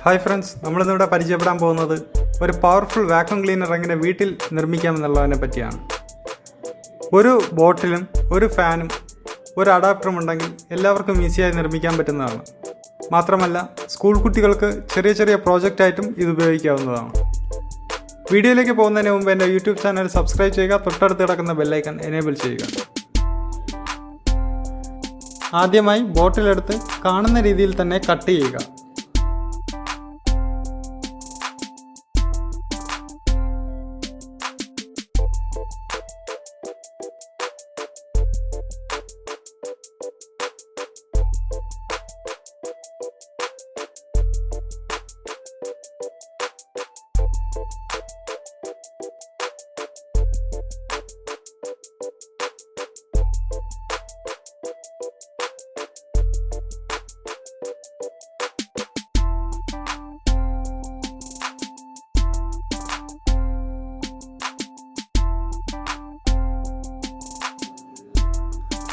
Hi friends, നമ്മളിന്നിവിടെ പരിചയപ്പെടാൻ പോകുന്നത് ഒരു പവർഫുൾ വാക്യൂം ക്ലീനർ എങ്ങനെ വീട്ടിൽ നിർമ്മിക്കാമെന്നുള്ളതിനെ പറ്റിയാണ്. ഒരു ബോട്ടിലും ഒരു ഫാനും ഒരു അഡാപ്റ്ററും ഉണ്ടെങ്കിൽ എല്ലാവർക്കും ഈസിയായി നിർമ്മിക്കാൻ പറ്റുന്നതാണ്. മാത്രമല്ല സ്കൂൾ കുട്ടികൾക്ക് ചെറിയ ചെറിയ പ്രോജക്റ്റായിട്ടും ഇത് ഉപയോഗിക്കാവുന്നതാണ്. വീഡിയോയിലേക്ക് പോകുന്നതിന് മുമ്പ് എൻ്റെ യൂട്യൂബ് ചാനൽ സബ്സ്ക്രൈബ് ചെയ്യുക, തൊട്ടടുത്ത് കിടക്കുന്ന ബെല്ലൈക്കൺ എനേബിൾ ചെയ്യുക. ആദ്യമായി ബോട്ടിലെടുത്ത് കാണുന്ന രീതിയിൽ തന്നെ കട്ട് ചെയ്യുക.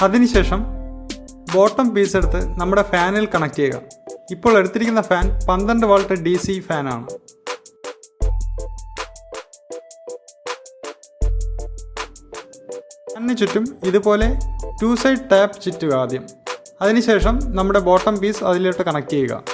അതിനുശേഷം ബോട്ടം പീസ് എടുത്ത് നമ്മുടെ ഫാനിൽ കണക്ട് ചെയ്യുക. ഇപ്പോൾ എടുത്തിരിക്കുന്ന ഫാൻ 12 വോൾട്ട് DC ഫാനാണ്. ഫാനിന് ചുറ്റും ഇതുപോലെ 2 സൈഡ് ടാപ്പ് ചുറ്റുക ആദ്യം. അതിനുശേഷം നമ്മുടെ ബോട്ടം പീസ് അതിലോട്ട് കണക്ട് ചെയ്യുക.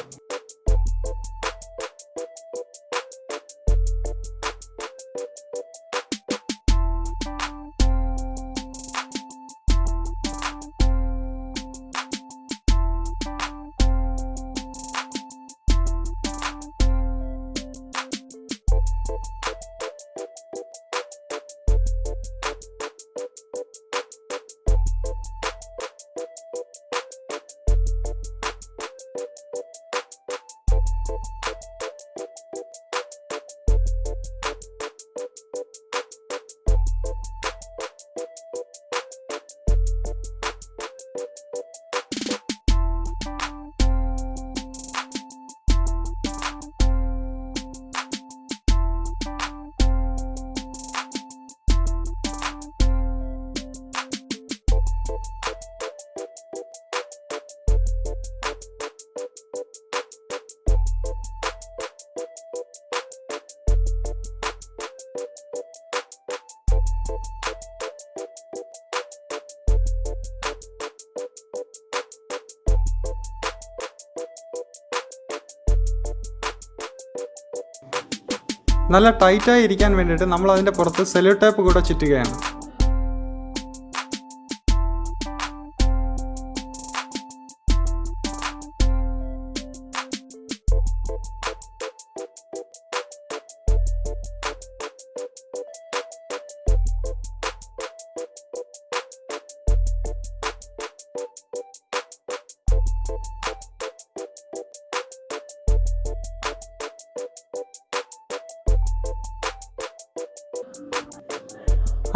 നല്ല ടൈറ്റായി ഇരിക്കാൻ വേണ്ടിയിട്ട് നമ്മൾ അതിൻ്റെ പുറത്ത് സെല്ലോ ടേപ്പ് കൂടെ ചുറ്റുകയാണ്.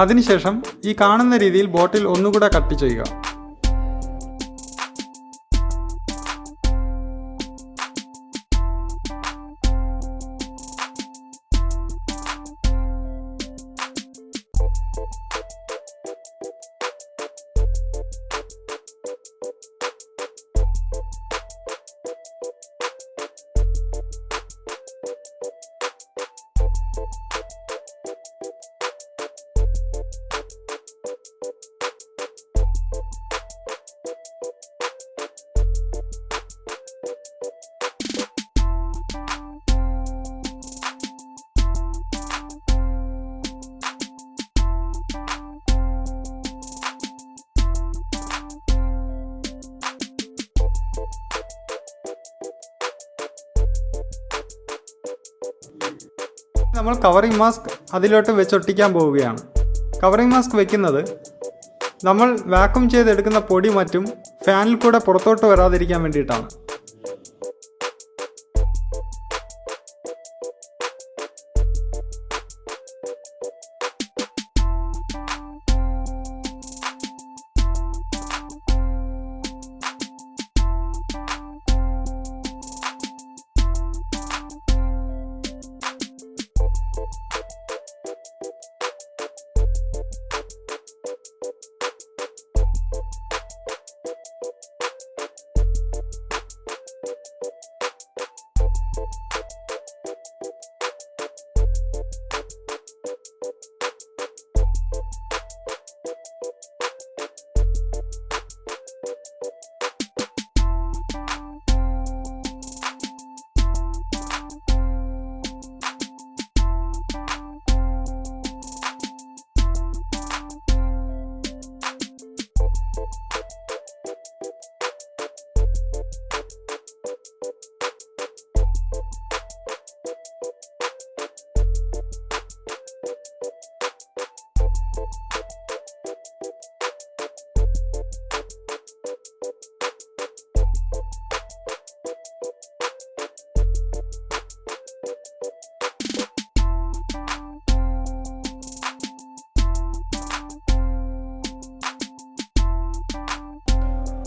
അതിനുശേഷം ഈ കാണുന്ന രീതിയിൽ ബോട്ടിൽ ഒന്നുകൂടെ കട്ട് ചെയ്യുക. നമ്മൾ കവറിംഗ് മാസ്ക് അതിലോട്ട് വെച്ചൊട്ടിക്കാൻ പോവുകയാണ്. കവറിംഗ് മാസ്ക് വെക്കുന്നത് നമ്മൾ വാക്യൂം ചെയ്തെടുക്കുന്ന പൊടി മറ്റും ഫാനിൽ കൂടെ പുറത്തോട്ട് വരാതിരിക്കാൻ വേണ്ടിയിട്ടാണ്.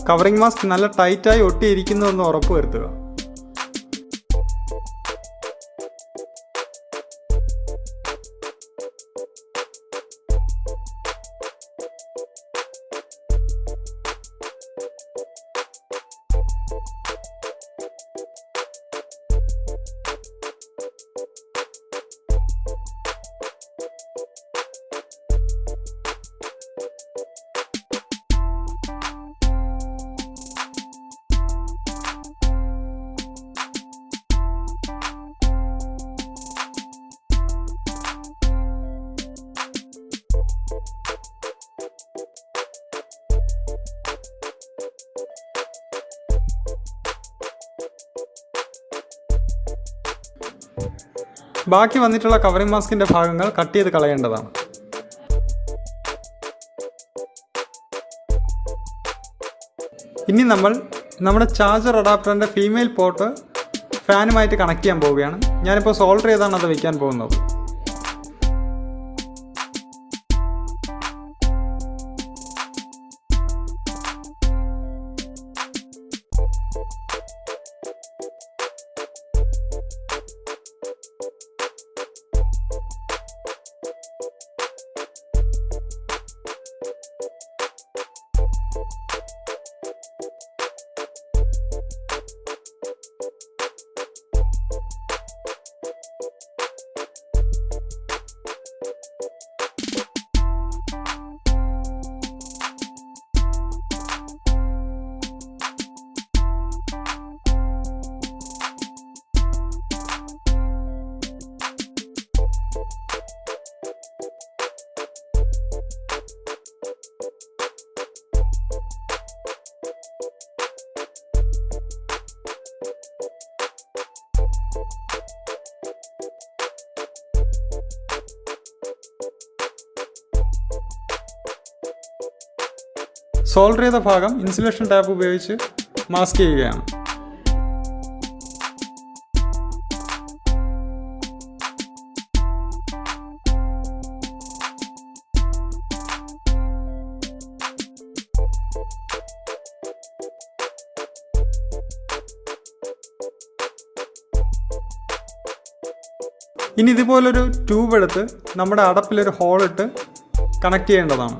കവറിംഗ് മാസ്ക് നല്ല ടൈറ്റായി ഒട്ടിയിരിക്കുന്നുവെന്ന് ഉറപ്പുവരുത്തുക. ബാക്കി വന്നിട്ടുള്ള കവറിംഗ് മാസ്കിൻ്റെ ഭാഗങ്ങൾ കട്ട് ചെയ്ത് കളയേണ്ടതാണ്. ഇനി നമ്മൾ നമ്മുടെ ചാർജർ അഡാപ്റ്ററിൻ്റെ ഫീമെയിൽ പോർട്ട് ഫാനുമായിട്ട് കണക്ട് ചെയ്യാൻ പോവുകയാണ്. ഞാനിപ്പോൾ സോൾഡർ ചെയ്താണ് അത് വയ്ക്കാൻ പോകുന്നത്. സോൾഡർ ചെയ്ത ഭാഗം ഇൻസുലേഷൻ ടാപ്പ് ഉപയോഗിച്ച് മാസ്ക് ചെയ്യുകയാണ്. ഇനി ഇതുപോലൊരു ട്യൂബ് എടുത്ത് നമ്മുടെ അടപ്പിലൊരു ഹോളിട്ട് കണക്ട് ചെയ്യേണ്ടതാണ്.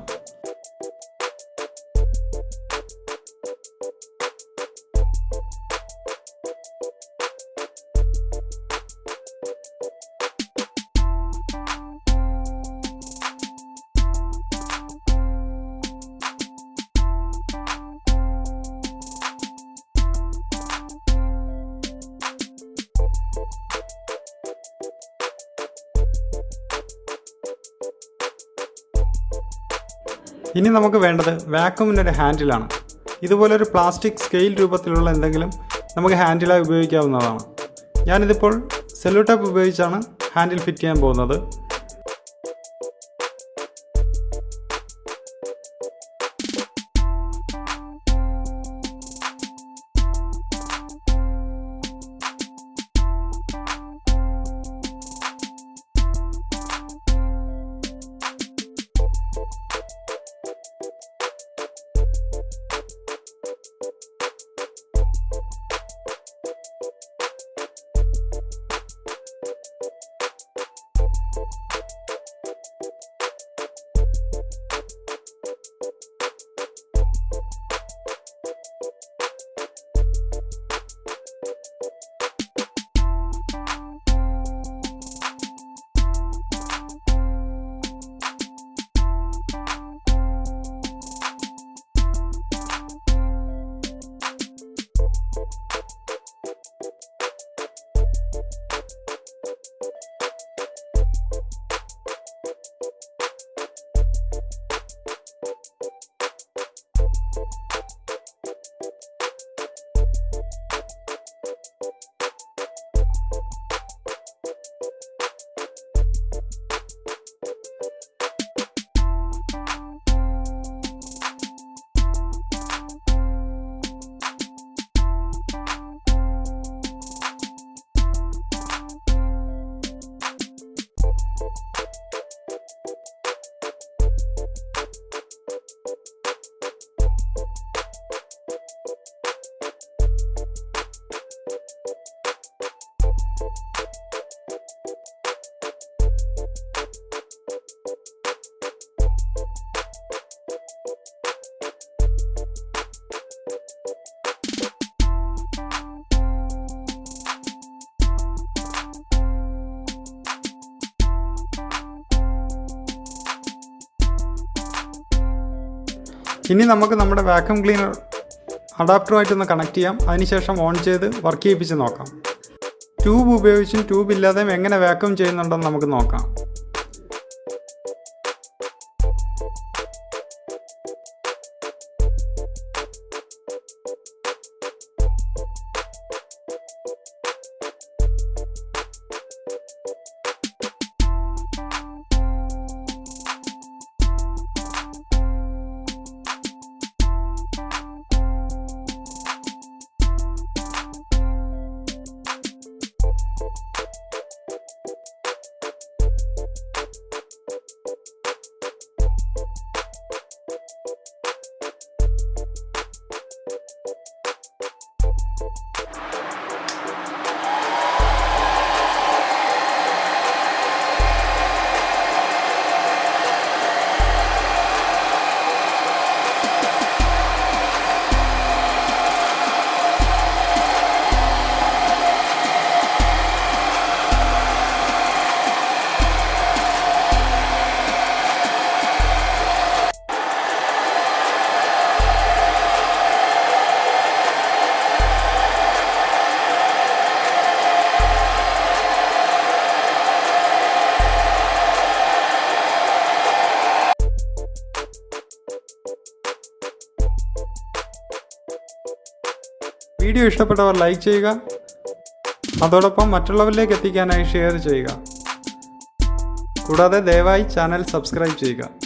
ഇനി നമുക്ക് വേണ്ടത് വാക്യൂമിൻ്റെ ഹാൻഡിലാണ്. ഇതുപോലൊരു പ്ലാസ്റ്റിക് സ്കെയിൽ രൂപത്തിലുള്ള എന്തെങ്കിലും നമുക്ക് ഹാൻഡിലായി ഉപയോഗിക്കാവുന്നതാണ്. ഞാനിതിപ്പോൾ സെല്ലോ ടേപ്പ് ഉപയോഗിച്ചാണ് ഹാൻഡിൽ ഫിറ്റ് ചെയ്യാൻ പോകുന്നത്. ഇനി നമുക്ക് നമ്മുടെ വാക്യൂം ക്ലീനർ അഡാപ്റ്ററുമായിട്ടൊന്ന് കണക്ട് ചെയ്യാം. അതിനുശേഷം ഓൺ ചെയ്ത് വർക്ക് ചെയ്യിപ്പിച്ച് നോക്കാം. ട്യൂബ് ഉപയോഗിച്ചും ട്യൂബ് ഇല്ലാതെയും എങ്ങനെ വാക്യൂം ചെയ്യുന്നുണ്ടെന്ന് നമുക്ക് നോക്കാം. വീഡിയോ ഇഷ്ടപ്പെട്ടവർ ലൈക്ക് ചെയ്യുക. അതോടൊപ്പം മറ്റുള്ളവരിലേക്ക് എത്തിക്കാനായി ഷെയർ ചെയ്യുക. കൂടാതെ ദയവായി ചാനൽ സബ്സ്ക്രൈബ് ചെയ്യുക.